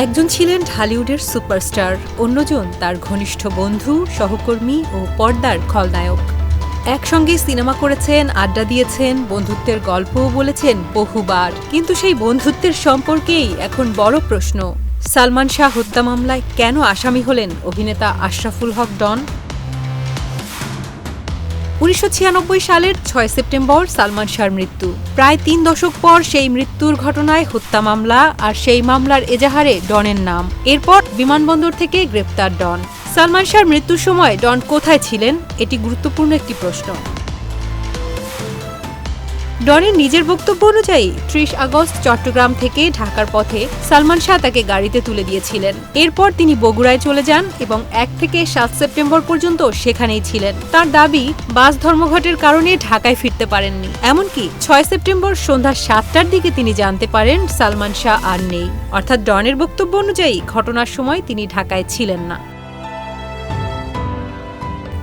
একজন ছিলেন ঢালিউডের সুপারস্টার, অন্যজন তার ঘনিষ্ঠ বন্ধু, সহকর্মী ও পর্দার খলনায়ক। একসঙ্গে সিনেমা করেছেন, আড্ডা দিয়েছেন, বন্ধুত্বের গল্পও বলেছেন বহুবার। কিন্তু সেই বন্ধুত্বের সম্পর্কেই এখন বড় প্রশ্ন, সালমান শাহ হত্যা মামলায় কেন আসামি হলেন অভিনেতা আশরাফুল হক ডন? ১৯৯৬ সালের ৬ সেপ্টেম্বর সালমান শাহর মৃত্যু। প্রায় ৩ দশক পর সেই মৃত্যুর ঘটনায় হত্যা মামলা, আর সেই মামলার এজাহারে ডনের নাম। এরপর বিমানবন্দর থেকে গ্রেপ্তার ডন। সালমান শাহর মৃত্যুর সময় ডন কোথায় ছিলেন? এটি গুরুত্বপূর্ণ একটি প্রশ্ন। ডনের নিজের বক্তব্য অনুযায়ী ৩০ আগস্ট চট্টগ্রাম থেকে ঢাকার পথে সালমান শাহ তাকে গাড়িতে তুলে দিয়েছিলেন। এরপর তিনি বগুড়ায় চলে যান এবং ১ থেকে ৭ সেপ্টেম্বর পর্যন্ত সেখানেই ছিলেন। তার দাবি, বাস ধর্মঘটের কারণে ঢাকায় ফিরতে পারেননি। এমনকি ৬ সেপ্টেম্বর সন্ধ্যা ৭টার দিকে তিনি জানতে পারেন সালমান শাহ আর নেই। অর্থাৎ ডনের বক্তব্য অনুযায়ী ঘটনার সময় তিনি ঢাকায় ছিলেন না।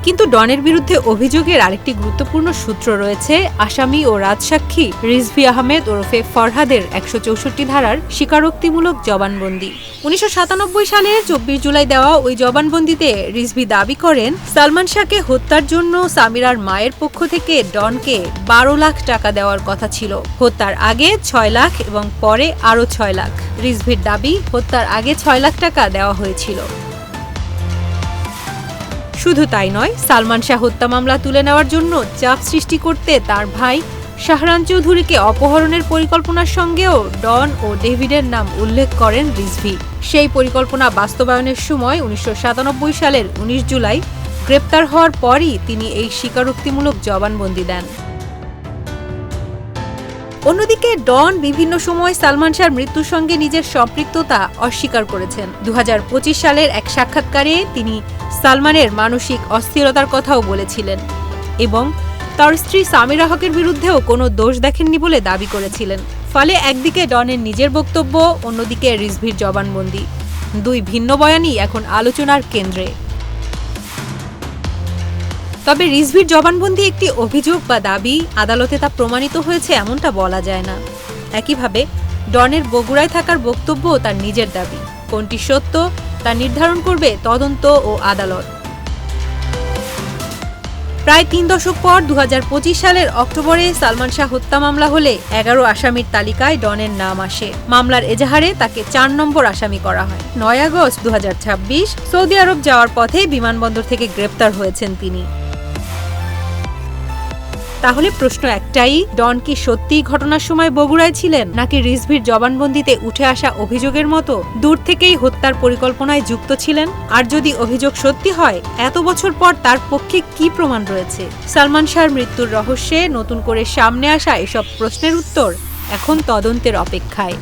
কিন্তু ডনের বিরুদ্ধে অভিযোগের আরেকটি গুরুত্বপূর্ণ সূত্র রয়েছে আসামি ও রাজসাক্ষী রিজভী আহমেদ ওরফে ফরহাদের ১৬৪ ধারার স্বীকারোক্তিমূলক জবানবন্দি। ১৯৯৭ সালে ২৪ জুলাই দেওয়া ওই জবানবন্দিতে রিজভী দাবি করেন, সালমান শাহকে হত্যার জন্য সামিরার মায়ের পক্ষ থেকে ডনকে ১২ লাখ টাকা দেওয়ার কথা ছিল। হত্যার আগে ৬ লাখ এবং পরে আরও ৬ লাখ। রিজভীর দাবি, হত্যার আগে ৬ লাখ টাকা দেওয়া হয়েছিল। শুধু তাই নয়, সালমান শাহ হত্যা মামলা তুলে নেওয়ার জন্য চাপ সৃষ্টি করতে তার ভাই শাহরান চৌধুরীকে অপহরণের পরিকল্পনার সঙ্গেও ডন ও ডেভিডের নাম উল্লেখ করেন রিজভী। সেই পরিকল্পনা বাস্তবায়নের সময় ১৯৯৭ সালের ১৯ জুলাই গ্রেপ্তার হওয়ার পরই তিনি এই স্বীকারোক্তিমূলক জবানবন্দি দেন। অন্যদিকে ডন বিভিন্ন সময় সালমান শাহর মৃত্যুর সঙ্গে নিজের সম্পৃক্ততা অস্বীকার করেছেন। ২০২৫ সালের এক সাক্ষাৎকারে তিনি সালমানের মানসিক অস্থিরতার কথাও বলেছিলেন এবং তার স্ত্রী সামিরা হকের বিরুদ্ধেও কোনো দোষ দেখেননি বলে দাবি করেছিলেন। ফলে একদিকে ডনের নিজের বক্তব্য, অন্যদিকে রিজভীর জবানবন্দি, দুই ভিন্ন বয়ানই এখন আলোচনার কেন্দ্রে। তবে রিজভীর জবানবন্দি একটি অভিযোগ বা দাবি, আদালতে তা প্রমাণিত হয়েছে এমনটা বলা যায় না। একইভাবে ডনের বগুড়ায় থাকার বক্তব্য তার নিজের দাবি। কোনটি সত্য তা নির্ধারণ করবে তদন্ত ও আদালত। প্রায় ৩ দশক পর ২০২৫ সালের অক্টোবরে সালমান শাহ হত্যা মামলা হলে ১১ আসামির তালিকায় ডনের নাম আসে। মামলার এজাহারে তাকে ৪ নম্বর আসামি করা হয়। ৯ আগস্ট ২০২৬ সৌদি আরব যাওয়ার পথে বিমানবন্দর থেকে গ্রেপ্তার হয়েছেন তিনি। তাহলে প্রশ্ন একটাই, ডন কি সত্যিই ঘটনার সময় বগুড়ায় ছিলেন, নাকি রিজভীর জবানবন্দিতে উঠে আসা অভিযোগের মতো দূর থেকেই হত্যার পরিকল্পনায় যুক্ত ছিলেন? আর যদি অভিযোগ সত্যি হয়, এত বছর পর তার পক্ষে কি প্রমাণ রয়েছে? সালমান শাহর মৃত্যুর রহস্যে নতুন করে সামনে আসা এসব প্রশ্নের উত্তর এখন তদন্তের অপেক্ষায়।